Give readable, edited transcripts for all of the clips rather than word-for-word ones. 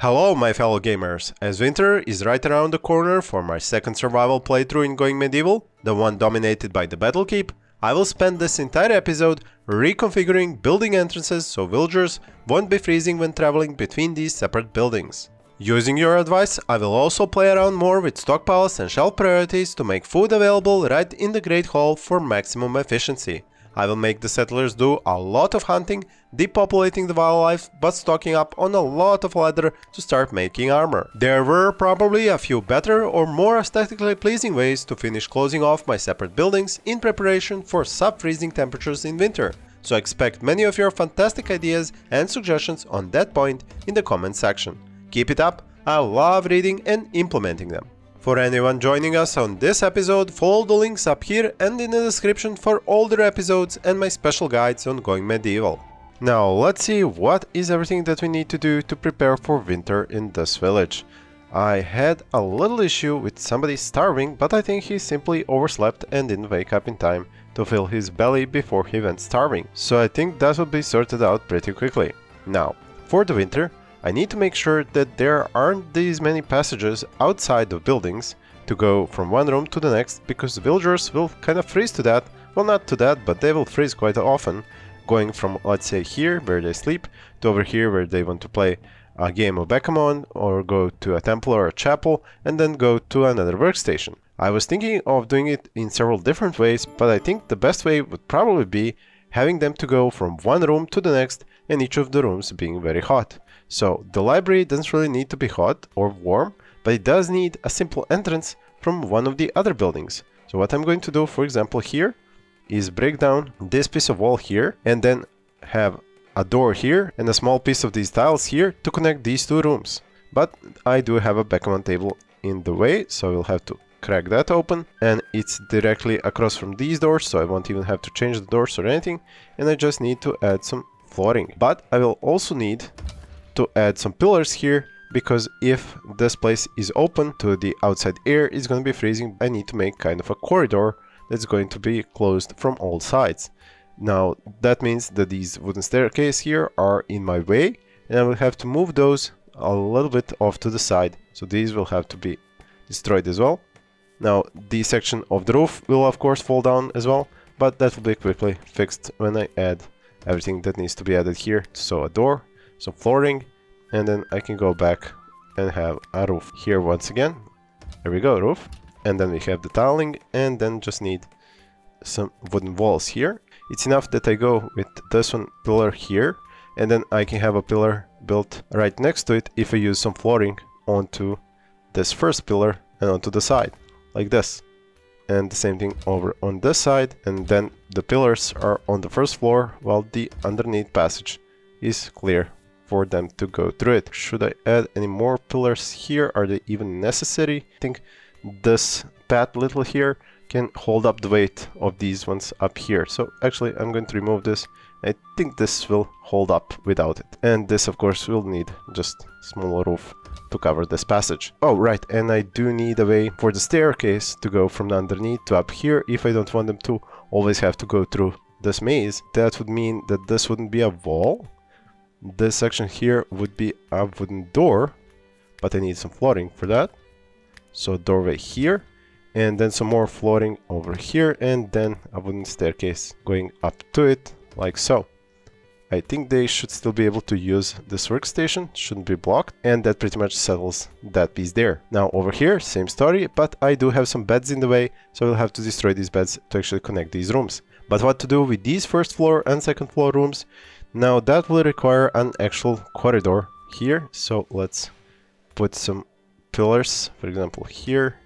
Hello my fellow gamers, as winter is right around the corner for my second survival playthrough in Going Medieval, the one dominated by the Battle Keep, I will spend this entire episode reconfiguring building entrances so villagers won't be freezing when traveling between these separate buildings. Using your advice, I will also play around more with stockpiles and shelf priorities to make food available right in the Great Hall for maximum efficiency. I will make the settlers do a lot of hunting, depopulating the wildlife, but stocking up on a lot of leather to start making armor. There were probably a few better or more aesthetically pleasing ways to finish closing off my separate buildings in preparation for sub-freezing temperatures in winter, so expect many of your fantastic ideas and suggestions on that point in the comment section. Keep it up, I love reading and implementing them. For anyone joining us on this episode, follow the links up here and in the description for older episodes and my special guides on Going Medieval. Now let's see what is everything that we need to do to prepare for winter in this village. I had a little issue with somebody starving, but I think he simply overslept and didn't wake up in time to fill his belly before he went starving, so I think that will be sorted out pretty quickly. Now, for the winter, I need to make sure that there aren't these many passages outside of buildings to go from one room to the next, because the villagers will kind of freeze to that. Well, not to that, but they will freeze quite often, going from, let's say, here where they sleep to over here where they want to play a game of backgammon or go to a temple or a chapel and then go to another workstation. I was thinking of doing it in several different ways, but I think the best way would probably be having them to go from one room to the next and each of the rooms being very hot. So the library doesn't really need to be hot or warm, but it does need a simple entrance from one of the other buildings. So what I'm going to do, for example, here is break down this piece of wall here and then have a door here and a small piece of these tiles here to connect these two rooms. But I do have a backgammon table in the way, so we'll have to crack that open, and it's directly across from these doors, so I won't even have to change the doors or anything, and I just need to add some flooring. But I will also need to add some pillars here, because if this place is open to the outside air, it's going to be freezing. I need to make kind of a corridor that's going to be closed from all sides. Now that means that these wooden staircases here are in my way, and I will have to move those a little bit off to the side, so these will have to be destroyed as well. Now the section of the roof will of course fall down as well, but that will be quickly fixed when I add everything that needs to be added here. So a door, some flooring, and then I can go back and have a roof here once again. There we go, roof. And then we have the tiling, and then just need some wooden walls here. It's enough that I go with this one pillar here, and then I can have a pillar built right next to it if I use some flooring onto this first pillar and onto the side, like this. And the same thing over on this side, and then the pillars are on the first floor while the underneath passage is clear for them to go through it. Should I add any more pillars here? Are they even necessary? I think this path little here can hold up the weight of these ones up here. So actually I'm going to remove this. I think this will hold up without it. And this of course will need just small roof to cover this passage. Oh right, and I do need a way for the staircase to go from underneath to up here if I don't want them to always have to go through this maze. That would mean that this wouldn't be a wall. This section here would be a wooden door, but I need some flooring for that. So doorway here, and then some more flooring over here, and then a wooden staircase going up to it, like so. I think they should still be able to use this workstation, shouldn't be blocked, and that pretty much settles that piece there. Now over here, same story, but I do have some beds in the way, so I'll have to destroy these beds to actually connect these rooms. But what to do with these first floor and second floor rooms? Now that will require an actual corridor here, so let's put some pillars, for example here,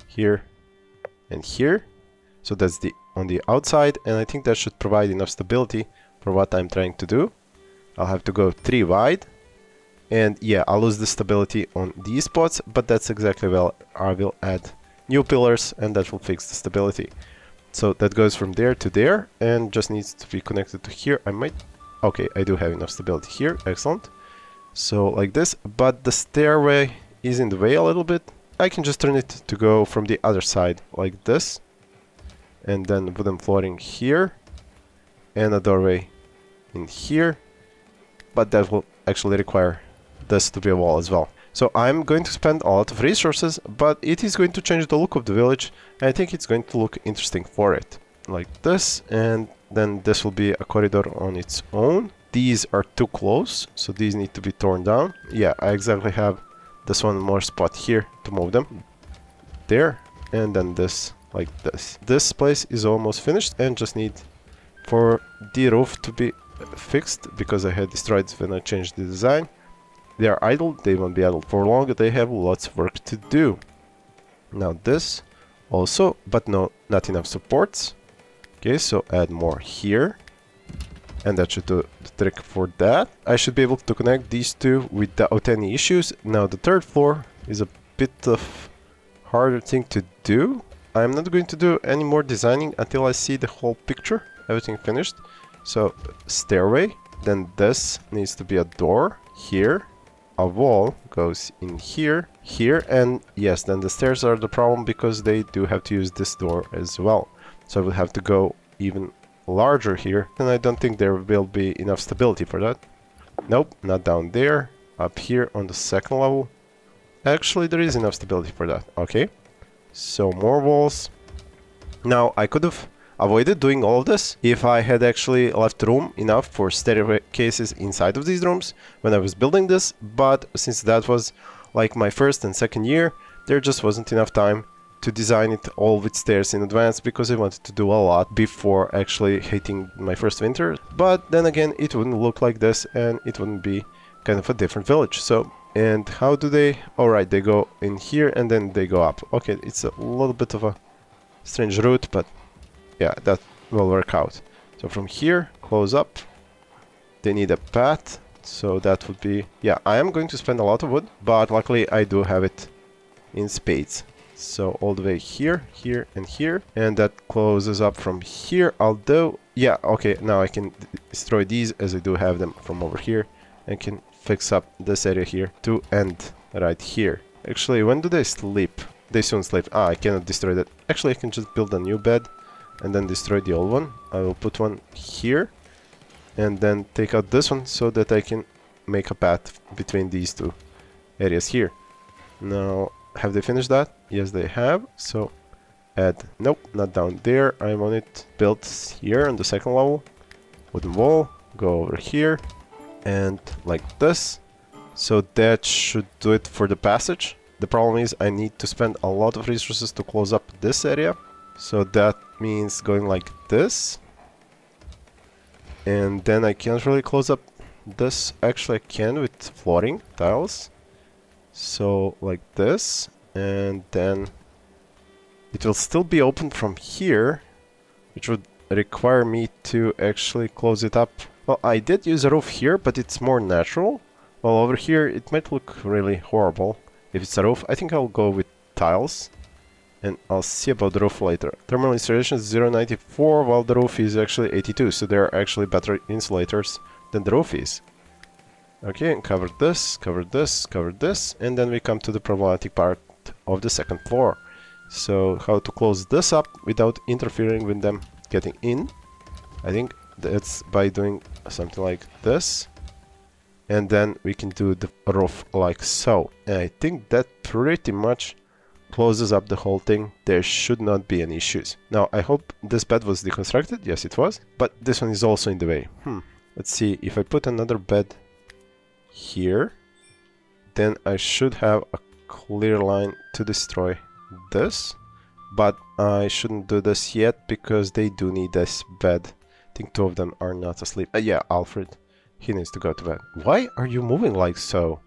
here, and here. So that's on the outside, and I think that should provide enough stability for what I'm trying to do. I'll have to go 3 wide, and yeah, I'll lose the stability on these spots, but that's exactly well. I will add new pillars, and that will fix the stability. So that goes from there to there, and just needs to be connected to here. Okay, I do have enough stability here, excellent. So like this, but the stairway is in the way a little bit. I can just turn it to go from the other side, like this. And then wooden flooring here, and a doorway in here. But that will actually require this to be a wall as well. So I'm going to spend a lot of resources, but it is going to change the look of the village. And I think it's going to look interesting for it. Like this, and then this will be a corridor on its own. These are too close, so these need to be torn down. Yeah, I exactly have this one more spot here to move them. There, and then this, like this. This place is almost finished and just need for the roof to be fixed, because I had destroyed when I changed the design. They are idle, they won't be idle for long, they have lots of work to do. Now this also, but no, not enough supports. Okay, so add more here. And that should do the trick for that. I should be able to connect these two without any issues. Now the third floor is a bit of harder thing to do. I'm not going to do any more designing until I see the whole picture, everything finished. So stairway, then this needs to be a door here. A wall goes in here, here, and yes, then the stairs are the problem because they do have to use this door as well. So I will have to go even larger here, and I don't think there will be enough stability for that. Nope, not down there. Up here on the second level. Actually, there is enough stability for that. Okay, so more walls. Now, I could have avoided doing all of this if I had actually left room enough for staircases inside of these rooms when I was building this, but since that was like my first and second year, there just wasn't enough time to design it all with stairs in advance, because I wanted to do a lot before actually hitting my first winter. But then again, it wouldn't look like this and it wouldn't be kind of a different village. So, and how do they? Alright, they go in here and then they go up. Okay, it's a little bit of a strange route, but yeah, that will work out. So from here, close up. They need a path, so that would be... Yeah, I am going to spend a lot of wood, but luckily I do have it in spades. So all the way here, here, and here. And that closes up from here, although... Yeah, okay, now I can destroy these as I do have them from over here. I can fix up this area here to end right here. Actually, when do they sleep? They soon sleep. Ah, I cannot destroy that. Actually, I can just build a new bed and then destroy the old one. I will put one here and then take out this one so that I can make a path between these two areas here. Now, have they finished that? Yes, they have. So add, nope, not down there. I want it built here on the second level. Wooden wall, go over here and like this. So that should do it for the passage. The problem is I need to spend a lot of resources to close up this area. So that means going like this. And then I can't really close up this. Actually, I can with flooring tiles. So like this. And then it will still be open from here, which would require me to actually close it up. Well, I did use a roof here, but it's more natural. Well, over here it might look really horrible. If it's a roof, I think I'll go with tiles. And I'll see about the roof later. Thermal insulation is 0.94, while the roof is actually 82. So they're actually better insulators than the roof is. Okay, and cover this, cover this, cover this. And then we come to the problematic part of the second floor. So how to close this up without interfering with them getting in. I think that's by doing something like this. And then we can do the roof like so. And I think that pretty much closes up the whole thing. There should not be any issues. Now, I hope this bed was deconstructed. Yes, it was. But this one is also in the way. Let's see. If I put another bed here, then I should have a clear line to destroy this. But I shouldn't do this yet because they do need this bed. I think two of them are not asleep. Yeah, Alfred. He needs to go to bed. Why are you moving like so?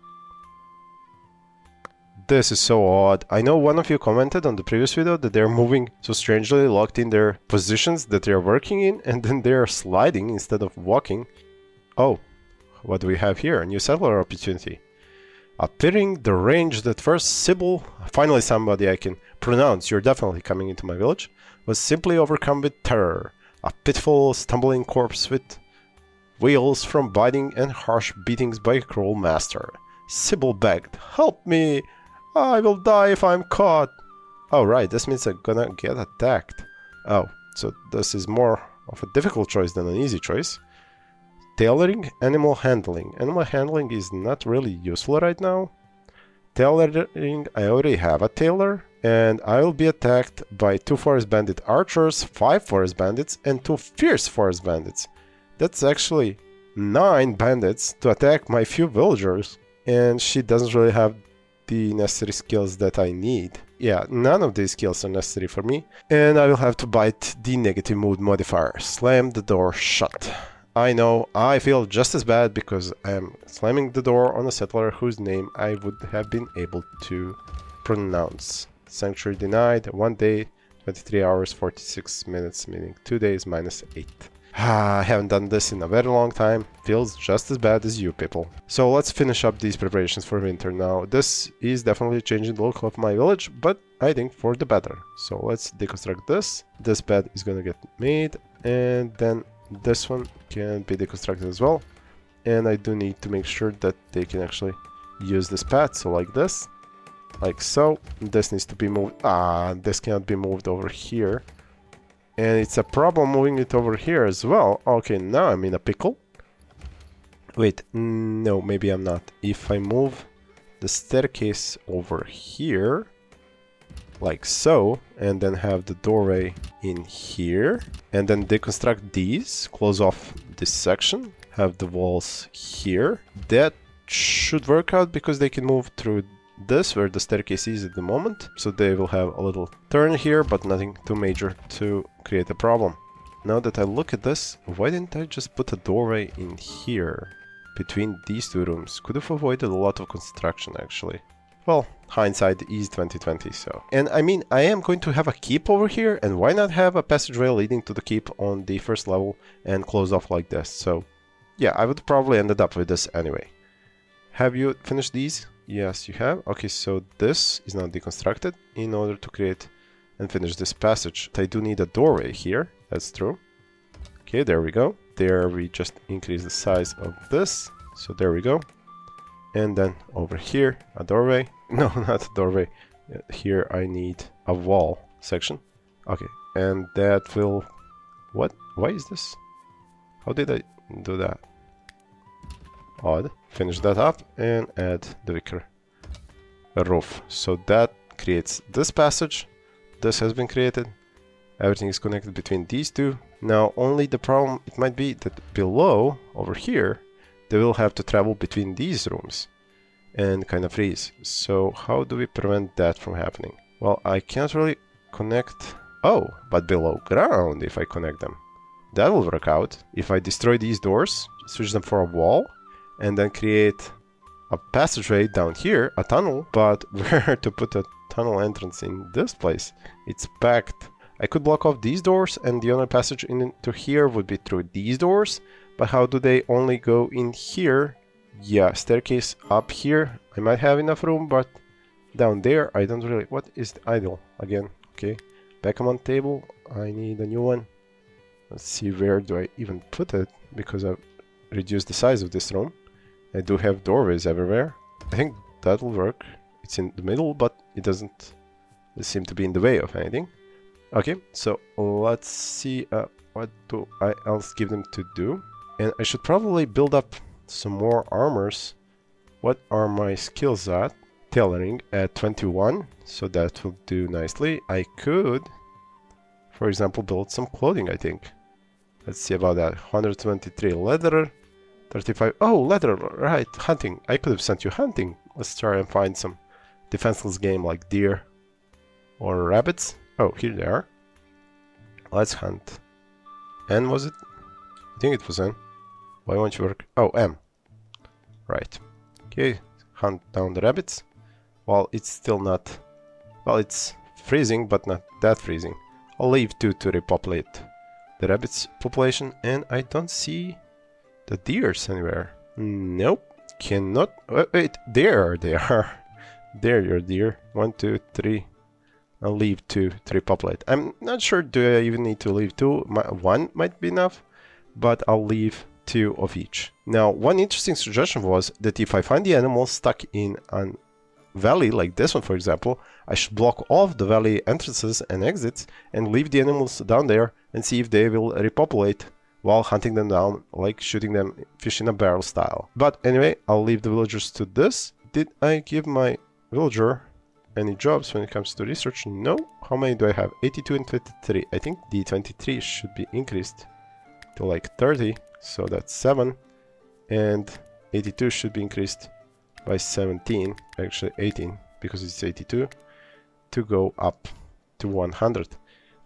This is so odd. I know one of you commented on the previous video that they're moving so strangely, locked in their positions that they're working in, and then they're sliding instead of walking. Oh, what do we have here? A new settler opportunity. Appearing the range that first Sybil, finally somebody I can pronounce, you're definitely coming into my village, was simply overcome with terror. A pitiful, stumbling corpse with wheals from biting and harsh beatings by a cruel master. Sybil begged, "Help me! I will die if I'm caught." Oh right, this means I'm gonna get attacked. Oh, so this is more of a difficult choice than an easy choice. Tailoring, animal handling. Animal handling is not really useful right now. Tailoring, I already have a tailor, and I will be attacked by 2 forest bandit archers, 5 forest bandits, and 2 fierce forest bandits. That's actually 9 bandits to attack my few villagers, and she doesn't really have the necessary skills that I need. Yeah, none of these skills are necessary for me, and I will have to bite the negative mood modifier. Slam the door shut. I know, I feel just as bad because I am slamming the door on a settler whose name I would have been able to pronounce. Sanctuary denied, 1 day, 23 hours, 46 minutes, meaning 2 days minus 8. I haven't done this in a very long time, feels just as bad as you people. So let's finish up these preparations for winter now. This is definitely changing the look of my village, but I think for the better. So let's deconstruct this. This bed is gonna get made, and then this one can be deconstructed as well. And I do need to make sure that they can actually use this path, so like this. Like so. This needs to be moved. This cannot be moved over here. And it's a problem moving it over here as well. Okay, now I'm in a pickle. Wait, no, maybe I'm not. If I move the staircase over here, like so, and then have the doorway in here, and then deconstruct these, close off this section, have the walls here, that should work out because they can move through this where the staircase is at the moment, so they will have a little turn here, but nothing too major to create a problem. Now that I look at this, why didn't I just put a doorway in here between these two rooms? Could have avoided a lot of construction actually. Well, hindsight is 2020, so. And I mean, I am going to have a keep over here, and why not have a passageway leading to the keep on the first level and close off like this? So yeah, I would probably ended up with this anyway. Have you finished these? Yes, you have. Okay, so this is now deconstructed in order to create and finish this passage. I do need a doorway here, that's true. Okay, there we go. There we just increase the size of this, so there we go. And then over here, a doorway. No, not a doorway. Here I need a wall section. Okay, and that will... What? Why is this? How did I do that? Odd. Finish that up and add the wicker roof. So that creates this passage. This has been created. Everything is connected between these two. Now only the problem it might be that below, over here, they will have to travel between these rooms and kind of freeze. So how do we prevent that from happening? Well, I can't really connect... Oh, but below ground if I connect them. That will work out. If I destroy these doors, switch them for a wall, and then create a passageway down here, a tunnel, but where to put a tunnel entrance in this place? It's packed. I could block off these doors, and the only passage into here would be through these doors, but how do they only go in here? Yeah, staircase up here, I might have enough room, but down there, I don't really... What is the idle? Again, okay. Backgammon table, I need a new one. Let's see, where do I even put it, because I've reduced the size of this room. I do have doorways everywhere. I think that will work. It's in the middle, but it doesn't seem to be in the way of anything. Okay, so let's see what do I else give them to do. And I should probably build up some more armors. What are my skills at? Tailoring at 21, so that will do nicely. I could, for example, build some clothing, I think. Let's see about that. 123 leather. 35. Oh, leather, right. Hunting. I could have sent you hunting. Let's try and find some defenseless game like deer or rabbits. Oh, here they are. Let's hunt. N was it? I think it was N. Why won't you work? Oh, M. Right. Okay, hunt down the rabbits. Well, it's still not... Well, it's freezing, but not that freezing. I'll leave 2 to repopulate the rabbits population, and I don't see the deers anywhere. Nope, cannot. Wait, there they are. There, your deer. 1, 2, 3. I'll leave 2 to repopulate. I'm not sure. Do I even need to leave 2? 1 might be enough, but I'll leave 2 of each. Now, one interesting suggestion was that if I find the animals stuck in a valley like this one, for example, I should block off the valley entrances and exits and leave the animals down there and see if they will repopulate while hunting them down, like shooting them fish in a barrel style. But anyway, I'll leave the villagers to this. Did I give my villager any jobs when it comes to research? No. How many do I have? 82 and 23. I think the 23 should be increased to like 30, so that's 7. And 82 should be increased by 17, actually 18, because it's 82, to go up to 100.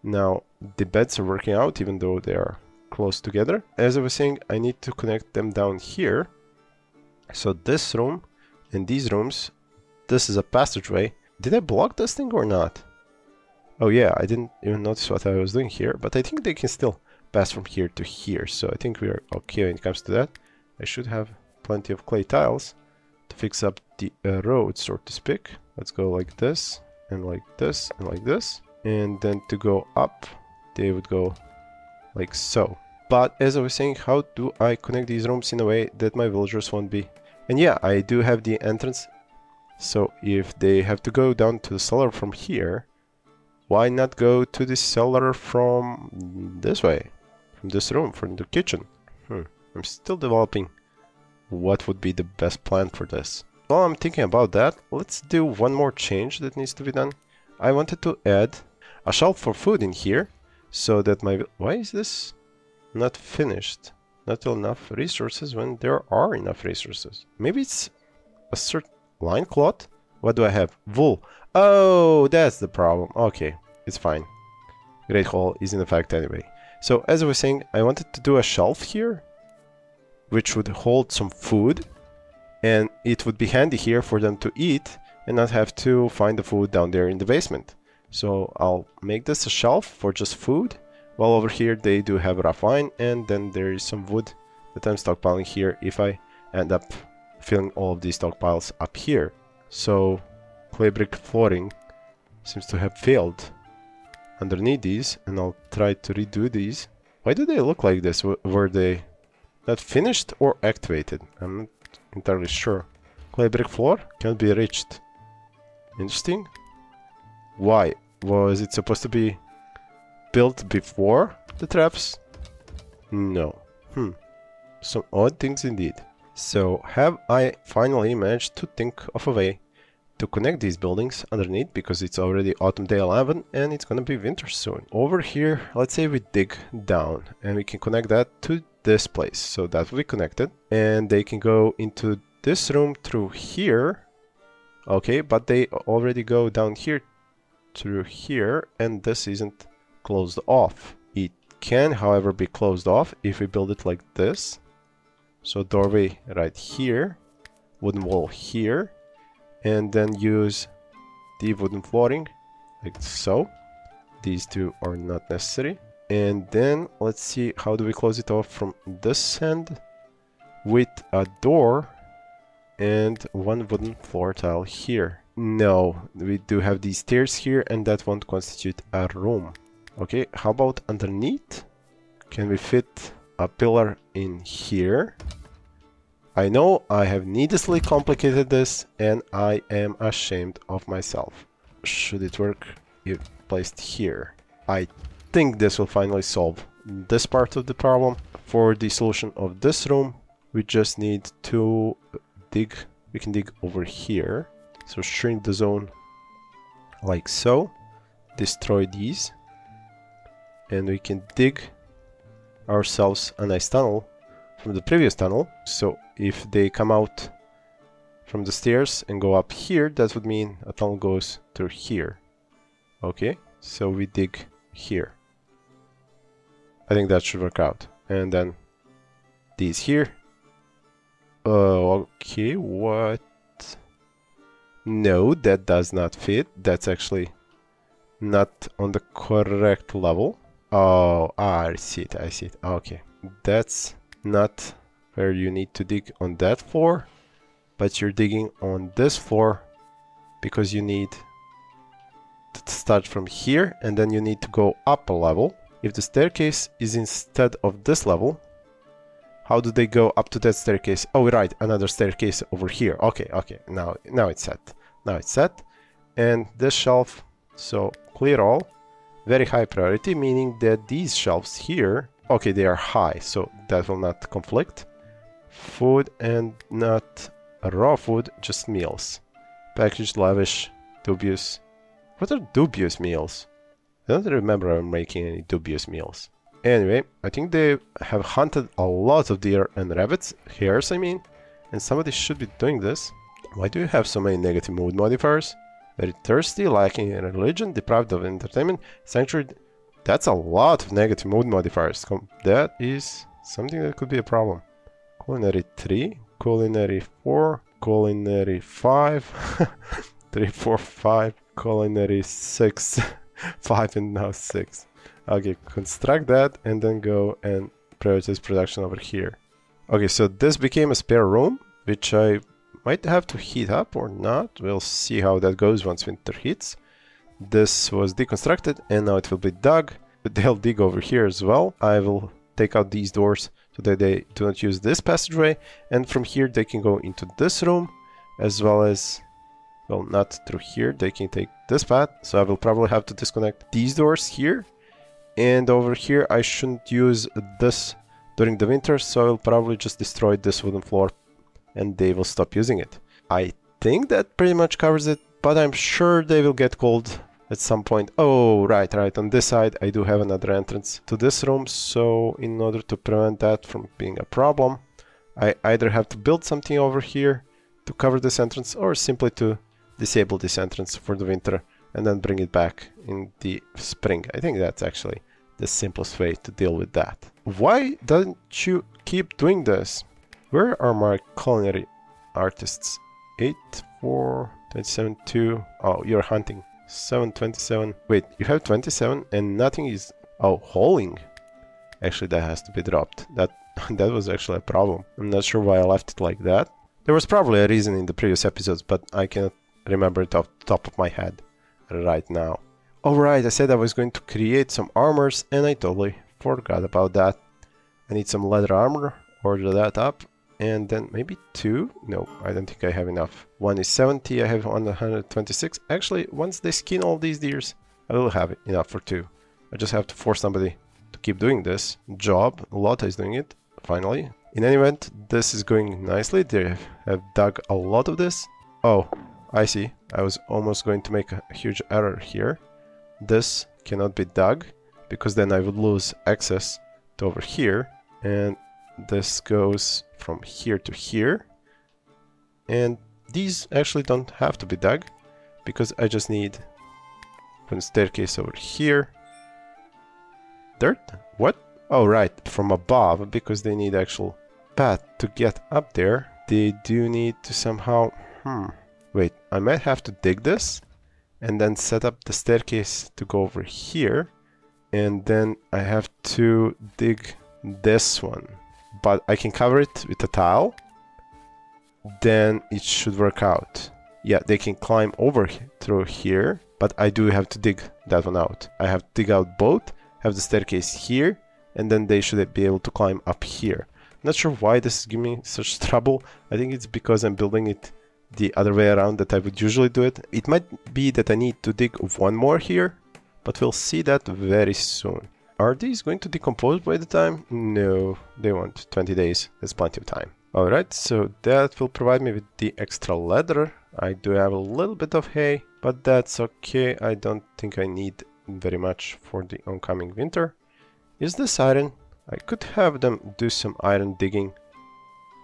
Now, the beds are working out, even though they are close together. As I was saying, I need to connect them down here. So this room and these rooms, this is a passageway. Did I block this thing or not? Oh yeah, I didn't even notice what I was doing here, but I think they can still pass from here to here. So I think we're okay when it comes to that. I should have plenty of clay tiles to fix up the road, so to speak. Let's go like this, and like this, and like this. And then to go up, they would go like so. But as I was saying, how do I connect these rooms in a way that my villagers won't be? And yeah, I do have the entrance. So if they have to go down to the cellar from here, why not go to the cellar from this way? From this room, from the kitchen? I'm still developing what would be the best plan for this. While I'm thinking about that, let's do one more change that needs to be done. I wanted to add a shelf for food in here, so that my... Why is this not finished? Not enough resources when there are enough resources. Maybe it's a certain line cloth? What do I have? Wool. Oh, that's the problem. Okay, it's fine. Great Hall is in effect anyway. So as I was saying, I wanted to do a shelf here, which would hold some food, and it would be handy here for them to eat and not have to find the food down there in the basement. So I'll make this a shelf for just food, while over here they do have rough wine, and then there is some wood that I'm stockpiling here if I end up filling all of these stockpiles up here. So clay brick flooring seems to have failed underneath these, and I'll try to redo these. Why do they look like this? Were they not finished or activated? I'm not entirely sure. Clay brick floor can't be reached. Interesting. Why? Was it supposed to be built before the traps? No. Some odd things indeed. So have I finally managed to think of a way to connect these buildings underneath, because it's already autumn day 11 and it's gonna be winter soon. Over here, let's say we dig down and we can connect that to this place. So that will be connected and they can go into this room through here. Okay, but they already go down here through here, and this isn't closed off. It can, however, be closed off if we build it like this. So doorway right here, wooden wall here, and then use the wooden flooring like so. These two are not necessary. And then let's see, how do we close it off from this end? With a door and one wooden floor tile here. No, we do have these stairs here, and that won't constitute a room. Okay, how about underneath? Can we fit a pillar in here? I know I have needlessly complicated this, and I am ashamed of myself. Should it work if placed here? I think this will finally solve this part of the problem. For the solution of this room, we just need to dig. We can dig over here. So shrink the zone like so. Destroy these. And we can dig ourselves a nice tunnel from the previous tunnel. So if they come out from the stairs and go up here, that would mean a tunnel goes through here. Okay, so we dig here. I think that should work out. And then these here. Okay, what? No, that does not fit. That's actually not on the correct level. Oh, I see it, I see it. Okay, that's not where you need to dig on that floor, but you're digging on this floor because you need to start from here, and then you need to go up a level. If the staircase is instead of this level, how do they go up to that staircase? Oh, right, another staircase over here. Okay, okay, now it's set. Now it's set. And this shelf, so clear all. Very high priority, meaning that these shelves here Okay, they are high, so that will not conflict. Food and not raw food, just meals. Packaged, lavish, dubious. What are dubious meals? I don't remember I'm making any dubious meals. Anyway, I think they have hunted a lot of deer and rabbits, hares I mean, and somebody should be doing this. Why do you have so many negative mood modifiers? Very thirsty, lacking in religion, deprived of entertainment, sanctuary. That's a lot of negative mood modifiers. That is something that could be a problem. Culinary 3, culinary 4, culinary 5, 3, 4, 5, culinary 6, 5 and now 6. Okay, construct that and then go and prioritize production over here. Okay, so this became a spare room, which I might have to heat up or not. We'll see how that goes once winter hits. This was deconstructed and now it will be dug. They'll dig over here as well. I will take out these doors so that they do not use this passageway. And from here they can go into this room as well as, well, not through here. They can take this path. So I will probably have to disconnect these doors here. And over here I shouldn't use this during the winter. So I will probably just destroy this wooden floor and they will stop using it. I think that pretty much covers it, but I'm sure they will get cold at some point. Oh, right, on this side I do have another entrance to this room, so in order to prevent that from being a problem, I either have to build something over here to cover this entrance or simply to disable this entrance for the winter and then bring it back in the spring. I think that's actually the simplest way to deal with that. Why don't you keep doing this? Where are my culinary artists? 8, 4, 27, 2. Oh, you're hunting. 7, 27. Wait, you have 27 and nothing is... Oh, holing. Actually, that has to be dropped. That was actually a problem. I'm not sure why I left it like that. There was probably a reason in the previous episodes, but I cannot remember it off the top of my head right now. Alright, I said I was going to create some armors and I totally forgot about that. I need some leather armor. Order that up. And then maybe 2? No, I don't think I have enough. 1 is 70, I have 126. Actually, once they skin all these deers, I will have enough for 2. I just have to force somebody to keep doing this job. Lotta is doing it, finally. In any event, this is going nicely. They have dug a lot of this. Oh, I see. I was almost going to make a huge error here. This cannot be dug, because then I would lose access to over here. And this goes from here to here, and these actually don't have to be dug because I just need a staircase over here. Dirt? What? Oh, right, from above, because they need actual path to get up there. They do need to somehow... Wait, I might have to dig this and then set up the staircase to go over here, and then I have to dig this one. But I can cover it with a tile, then it should work out. Yeah, they can climb over through here, but I do have to dig that one out. I have to dig out both, have the staircase here, and then they should be able to climb up here. Not sure why this is giving me such trouble. I think it's because I'm building it the other way around that I would usually do it. It might be that I need to dig one more here, but we'll see that very soon. Are these going to decompose by the time? No, they won't. 20 days, that's plenty of time. Alright, so that will provide me with the extra leather. I do have a little bit of hay, but that's okay. I don't think I need very much for the oncoming winter. Is this iron? I could have them do some iron digging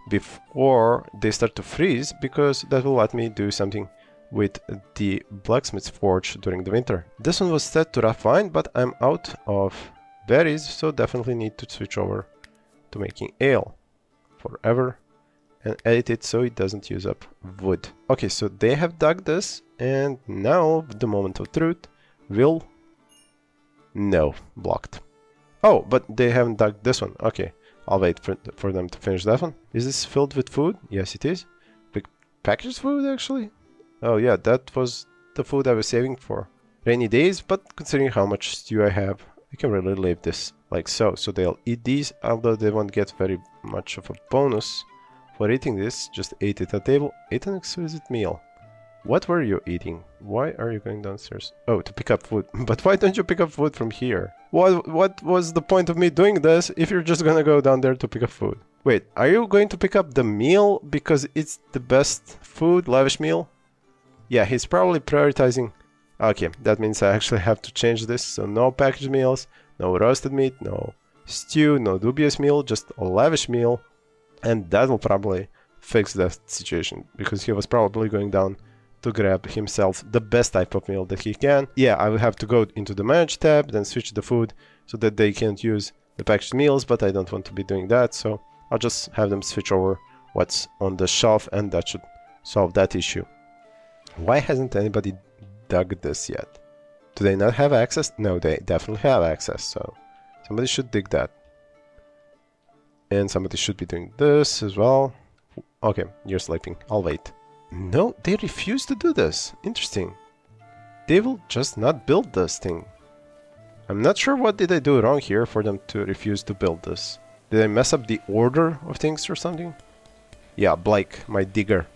before they start to freeze, because that will let me do something with the blacksmith's forge during the winter. This one was set to rough wine, but I'm out of berries, so definitely need to switch over to making ale forever and edit it so it doesn't use up wood. Okay, so they have dug this, and now the moment of truth will... No, blocked. Oh, but they haven't dug this one. Okay, I'll wait for them to finish that one. Is this filled with food? Yes, it is. Big packaged food, actually? Oh yeah, that was the food I was saving for rainy days, but considering how much stew I have, I can really leave this like so. So they'll eat these, although they won't get very much of a bonus for eating this. Just ate it at table. Ate an exquisite meal. What were you eating? Why are you going downstairs? Oh, to pick up food. But why don't you pick up food from here? What was the point of me doing this if you're just gonna go down there to pick up food? Wait, are you going to pick up the meal because it's the best food, lavish meal? Yeah, he's probably prioritizing. Okay, that means I actually have to change this. So no packaged meals, no roasted meat, no stew, no dubious meal, just a lavish meal. And that will probably fix that situation because he was probably going down to grab himself the best type of meal that he can. Yeah, I will have to go into the manage tab, then switch the food so that they can't use the packaged meals, but I don't want to be doing that, so I'll just have them switch over what's on the shelf and that should solve that issue. Why hasn't anybody dug this yet? Do they not have access? No, they definitely have access, so somebody should dig that. And somebody should be doing this as well. Okay, you're sleeping. I'll wait. No, they refuse to do this. Interesting. They will just not build this thing. I'm not sure what did I do wrong here for them to refuse to build this. Did I mess up the order of things or something? Yeah, Blake, my digger.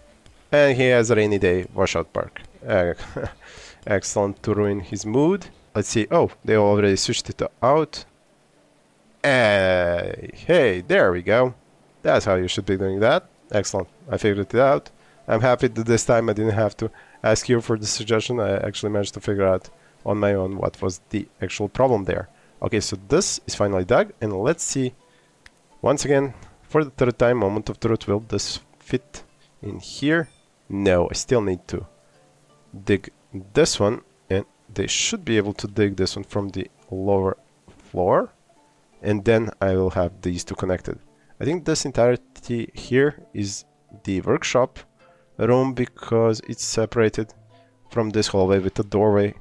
And he has a rainy day washout park. Excellent to ruin his mood. Let's see. Oh, they already switched it out. Hey, there we go. That's how you should be doing that. Excellent. I figured it out. I'm happy that this time I didn't have to ask you for the suggestion. I actually managed to figure out on my own what was the actual problem there. Okay, so this is finally dug, and let's see. Once again, for the third time, moment of truth, will this fit in here? No, I still need to dig this one, and they should be able to dig this one from the lower floor, and then I will have these two connected. I think this entirety here is the workshop room because it's separated from this hallway with a doorway.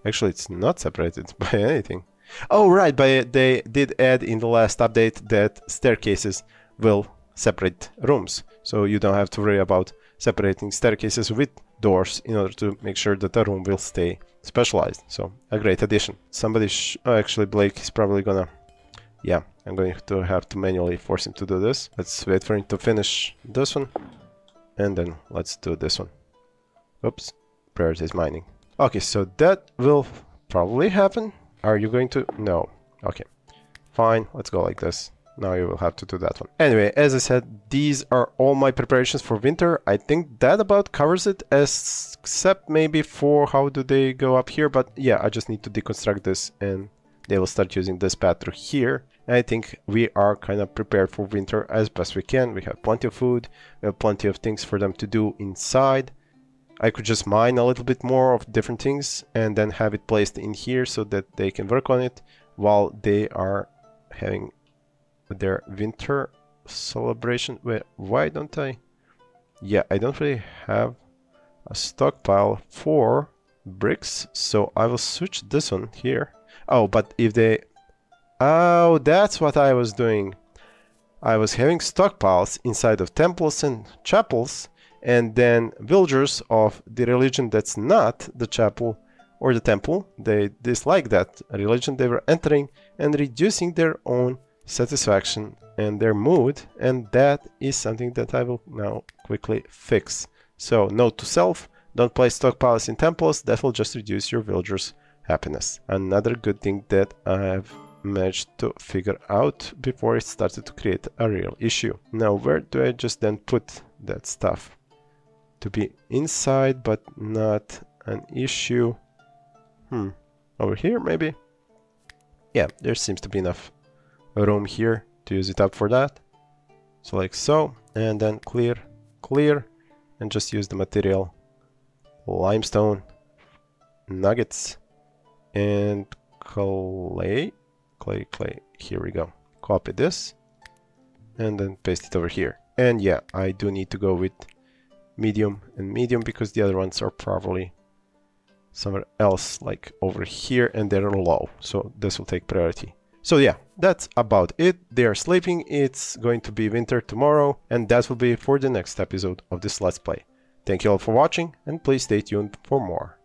Actually, it's not separated by anything. Oh, right, but they did add in the last update that staircases will separate rooms. So you don't have to worry about separating staircases with doors in order to make sure that the room will stay specialized. So, a great addition. Somebody actually, Blake is probably gonna... Yeah, I'm going to have to manually force him to do this. Let's wait for him to finish this one. And then let's do this one. Oops, prioritize mining. Okay, so that will probably happen. Are you going to? No. Okay, fine, let's go like this. Now you will have to do that one. Anyway, as I said, these are all my preparations for winter. I think that about covers it, except maybe for how do they go up here. But yeah, I just need to deconstruct this and they will start using this path through here. And I think we are kind of prepared for winter as best we can. We have plenty of food, we have plenty of things for them to do inside. I could just mine a little bit more of different things and then have it placed in here so that they can work on it while they are having their winter celebration. Wait, why don't I? Yeah, I don't really have a stockpile for bricks, so I will switch this one here. Oh, but if they... Oh, that's what I was doing. I was having stockpiles inside of temples and chapels, and then villagers of the religion that's not the chapel or the temple, they dislike that religion they were entering and reducing their own satisfaction and their mood, and that is something that I will now quickly fix. So, note to self, don't place stockpiles in temples, that will just reduce your villagers' happiness. Another good thing that I have managed to figure out before it started to create a real issue. Now, where do I just then put that stuff? To be inside, but not an issue. Over here, maybe? Yeah, there seems to be enough room here to use it up for that. So like so, and then clear, and just use the material limestone, nuggets, and clay. Here we go. Copy this and then paste it over here. And yeah, I do need to go with medium and medium because the other ones are probably somewhere else, like over here, and they're low, so this will take priority. So yeah, that's about it. They are sleeping. It's going to be winter tomorrow, and that will be for the next episode of this Let's Play. Thank you all for watching, and please stay tuned for more.